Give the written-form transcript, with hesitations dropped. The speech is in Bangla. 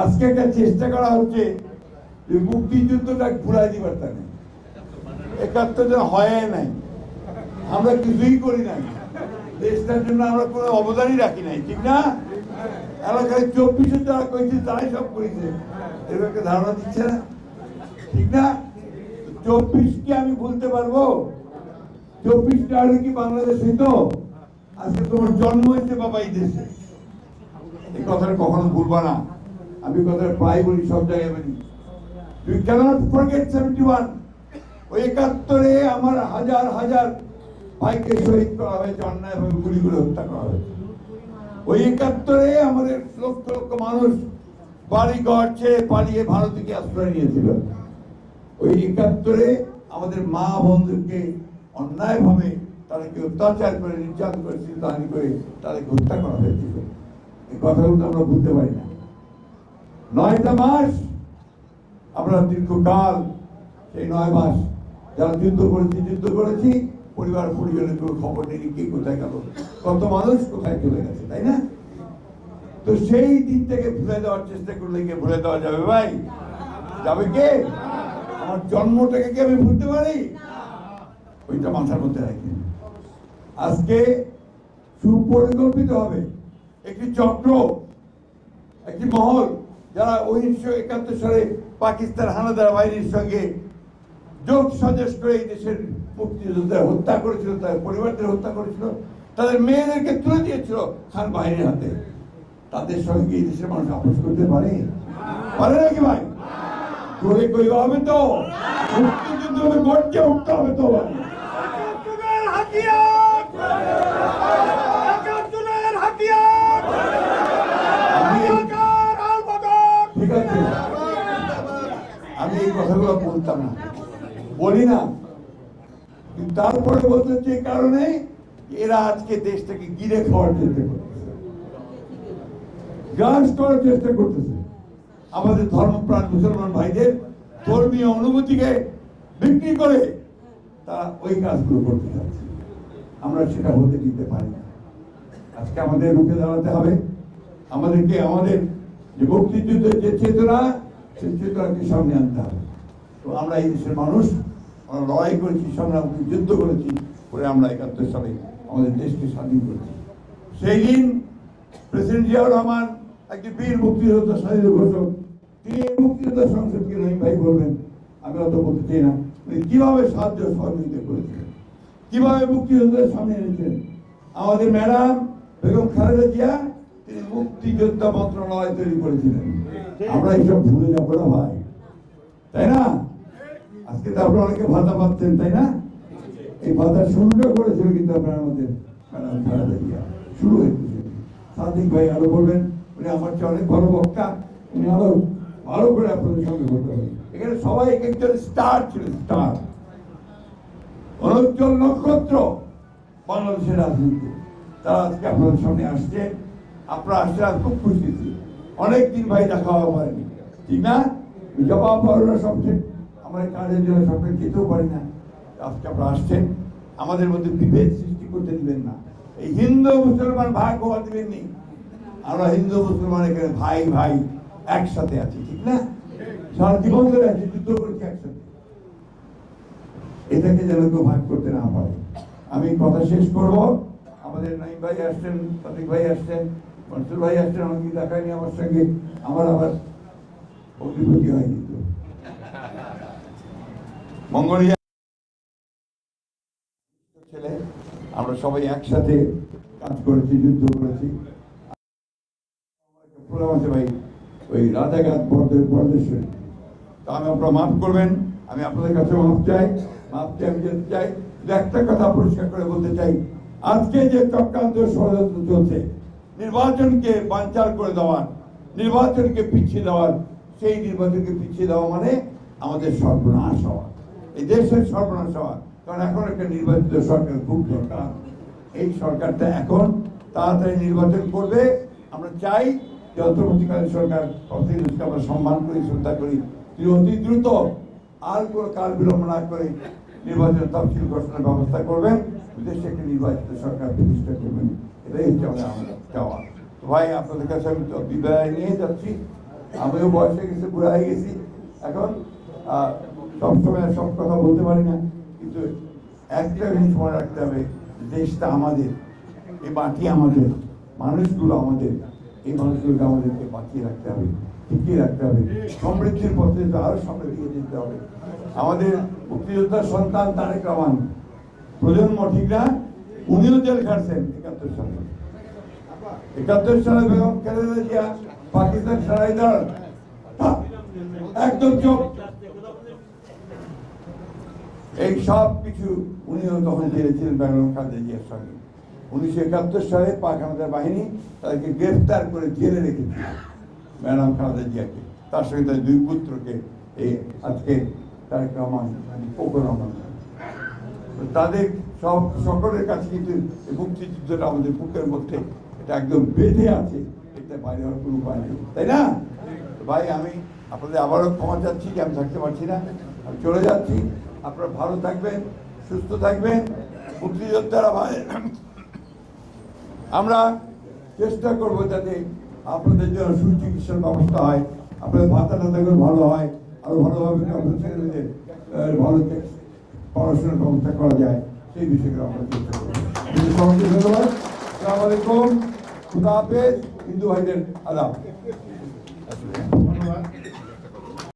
আজকে একটা চেষ্টা করা হচ্ছে যে মুক্তিযুদ্ধটা ঘুরাই দিবার তাকে ৭১ জন হয় নাই, আমরা কিছুই করি নাই, দেশটার জন্য আমরা কোনো অবদানই রাখি নাই, ঠিক না? এলাকায় ২৪ যারা করেছে তারাই সব করেছে, এরকম একটা ধারণা দিচ্ছে না, ঠিক না? ২৪ কি আমি ভুলতে পারবো? ২৪টা আগে কি বাংলাদেশ হইতো? আজকে তোমার জন্ম হয়েছে বাবা এই দেশে, এই কথাটা কখনো ভুলবা না। আমি কথাটা প্রায় বলি, সব জায়গায় বলি, you cannot forget 71। ওই ৭১-এ আমার হাজার হাজার ভাইকে শহীদ করা হয়েছে, অন্যায়ভাবে গুলি করে হত্যা করা হয়েছে। ওই ৭১-এ আমাদের লক্ষ লক্ষ মানুষ বাড়ি ঘর ছেড়ে পালিয়ে ভারতকে আশ্রয় নিয়েছিল। ওই ৭১-এ আমাদের মা বন্ধুকে অন্যায়ভাবে তাদেরকে অত্যাচার করে, নির্যাতন করে, চিন্তাহানি করে তাদেরকে হত্যা করা হয়েছিল। এই কথাগুলো আমরা বুঝতে পারি না। ৯টা মাস আমরা দীর্ঘকাল, সেই ৯ মাস যারা যুদ্ধ করেছি, পরিবার পরিজনের কোনো খবর নেই, কে কোথায় গেল, কত মানুষ কোথায় চলে গেছে, তাই না? তো সেই দিন থেকে ভুলে দেওয়ার চেষ্টা করলে কি ভুলে দেওয়া যাবে ভাই? যাবে কে? আমার জন্মটাকে কি আমি ভুলতে পারি? ওইটা মাথার মধ্যে রাখি। আজকে সুপরিকল্পিত হবে একটি চক্র, একটি মহল, যারা ১৯৭১ সালে পাকিস্তান হানাদার বাহিনীর সঙ্গে যোগ সাজস করে এই দেশের মুক্তিযোদ্ধাদের হত্যা করেছিল, তাদের পরিবারদের হত্যা করেছিল, তাদের মেয়েদেরকে তুলে দিয়েছিল খান বাহিনীর হাতে। তাদের সঙ্গে এই দেশের মানুষ আপোষ করতে পারে নাকি ভাই? করে কইবা হবে তো, মুক্তিযুদ্ধ গড়তে উঠতে হবে তো ভাই। ঠিক আছে, আমি এই কথাগুলো বলতাম না, বলি না, কিন্তু তারপরে বলতে হচ্ছে এই কারণে এরা আজকে দেশটাকে গিরে খাওয়ার চেষ্টা করতেছে, গ্রাস করার চেষ্টা করতেছে। আমাদের ধর্মপ্রাণ মুসলমান ভাইদের ধর্মীয় অনুভূতিকে বিক্রি করে তারা ওই কাজগুলো করতে যাচ্ছে। আমরা সেটা হতে দিতে পারি না। আজকে আমাদের রুখে দাঁড়াতে হবে। আমাদেরকে আমাদের যে মুক্তিযুদ্ধের যে চেতনা, সেই চেতনাকে সামনে আনতে হবে। তো আমরা এই দেশের মানুষ, আমরা লড়াই করেছি, সংগ্রাম করেছি, যুদ্ধ করেছি, করে আমরা ৭১ সালে আমাদের দেশকে স্বাধীন করেছি। সেই দিন প্রেসিডেন্ট জিয়াউর রহমান একটি বীর মুক্তিযোদ্ধা, স্বাধীন ঘোষক, তিনি এই মুক্তিযোদ্ধা সংসদকে নয় ভাই বলবেন, আমি অত বলতে চাই না, কিভাবে সাহায্য সহযোগিতা করেছিলেন, কিভাবে মুক্তিযোদ্ধাদের সামনে এনেছিলেন। আমাদের ম্যাডাম বেগম খালেদা জিয়া, তিনি মুক্তিযোদ্ধা মন্ত্রণালয় তৈরি করেছিলেন। আমরা এইসব ভুলে যাবো না ভাই, তাই না? আজকে তো আপনারা অনেকে ভাতা পাচ্ছেন, তাই না? এই ভাতা শুরুটা করেছিল কিন্তু আপনার আমাদের ম্যাডাম খালেদা জিয়া, শুরু হয়েছে। সাদিক ভাই আরো বলবেন, উনি আমার চেয়ে অনেক ভালো বক্তা, উনি আরো ভালো করে আপনাদের সঙ্গে বলতে হবে। এখানে সবাই এক একজন স্টার ছিল, স্টার, অনুজ্জ্বল নক্ষত্র বাংলাদেশের রাজনীতিতে। তারা আজকে আপনাদের সামনে আসছে, আপনারা আসছে, আর খুব খুশি। অনেকদিন ভাই দেখা হওয়া পারেনি, ঠিক না? জবাব পাওয়া সবচেয়ে আমরা কাজের জন্য সবচেয়ে যেতেও পারি না। আজকে আপনারা আসছেন, আমাদের মধ্যে বিভেদ সৃষ্টি করতে দিবেন না। এই হিন্দু মুসলমান ভাগ হওয়া দিবেন নি। আমরা হিন্দু মুসলমান এখানে ভাই ভাই একসাথে আছি, ঠিক না? সারা জীবন ধরে আছি, যুদ্ধ করছি একসাথে। এটাকে যেন কেউ ভাগ করতে না পারে। আমি কথা শেষ করব। আমাদের নাইম ভাই আসছেন, সাদিক ভাই আসছেন, মনসুর ভাই আসছেন, অনেক দেখায়নি আমার সঙ্গে, আমার আবার অভিভূতি হয় কিন্তু মঙ্গলিয়া ছেলে, আমরা সবাই একসাথে কাজ করেছি, যুদ্ধ করেছি। ভাই ওই রাজাঘাট বরদেশ্বরী, তো আমি আপনারা মাফ করবেন, আমি আপনাদের কাছে মাফ চাই, আমি যেতে চাই। একটা কথা পরিষ্কার করে বলতে চাই, আজকে যে চক্রান্ত ষড়যন্ত্র চলছে, নির্বাচনকে বানচাল করে দেওয়ার, নির্বাচনকে পিছিয়ে দেওয়ার, সেই নির্বাচনকে পিছিয়ে দেওয়া মানে আমাদের সর্বনাশ হওয়া, এই দেশের সর্বনাশ হওয়া। কারণ এখন একটা নির্বাচিত সরকার খুব দরকার। এই সরকারটা এখন তাড়াতাড়ি নির্বাচন করবে। আমরা চাই যে অন্তর্বর্তীকালীন সরকার আমরা সম্মান করি, শ্রদ্ধা করি, তিনি অতি দ্রুত আর কোনো কাল বিলম্ব না করে নির্বাচনের তফসিল ঘোষণার ব্যবস্থা করবেন, বিদেশে একটি নির্বাচিত সরকার প্রতিষ্ঠা করবেন। এটাই হচ্ছে আমাদের চাওয়া। তো ভাই, আপনাদের কাছে আমি তো বিদায় নিয়ে যাচ্ছি। আমিও বয়স হয়ে গেছি, বুড়া হয়ে গেছি, এখন সবসময় সব কথা বলতে পারি না, কিন্তু একটা জিনিস মনে রাখতে হবে, দেশটা আমাদের, এই মাটি আমাদের, মানুষগুলো আমাদের, এই মানুষগুলোকে আমাদেরকে বাঁচিয়ে রাখতে হবে, টিকিয়ে রাখতে হবে, সমৃদ্ধির পথে আরো সামনে দিয়ে যেতে হবে। আমাদের মুক্তিযোদ্ধার সন্তান তারেক রহমান প্রজন্ম, ঠিক না? উনিও জেল খাটছেন ৭১ সালে। ৭১ সালে বেগম খালেদা জিয়া পাকিস্তান সরাই দেওয়ার একদম চোখ, এই সব কিছু উনিও তখন জেলে ছিলেন বেগম খালেদা জিয়ার সঙ্গে। ১৯৭১ সালে পাক হানাদার বাহিনী তাদেরকে গ্রেফতার করে জেলে রেখেছিল বেগম খালেদা জিয়াকে, তার সঙ্গে তার 2 পুত্রকে, এই আজকে তারেক রহমান, ফখরুর রহমান। তাদের সকলের কাছে কিন্তু মুক্তিযুদ্ধটা আমাদের বুকের মধ্যে এটা একদম বেঁধে আছে, এটা বাইরে হওয়ার কোনো উপায় নেই, তাই না? ভাই, আমি আপনাদের আবারও ক্ষমা চাচ্ছি যে আমি থাকতে পারছি না, আমি চলে যাচ্ছি। আপনারা ভালো থাকবেন, সুস্থ থাকবেন। মুক্তিযোদ্ধারা ভাই, আমরা চেষ্টা করবো যাতে আপনাদের জন্য সুচিকিৎসার ব্যবস্থা হয়, আপনাদের ভাতা টাতাগুলো ভালো হয়, আরো ভালোভাবে ছেলেমেয়েদের ভালো পড়াশোনার ব্যবস্থা করা যায়, সেই বিষয়গুলো আমরা চেষ্টা করবো। সবাইকে ধন্যবাদ। আসসালামু আলাইকুম, খুদা হাফেজ, হিন্দু ভাইদের আদাব।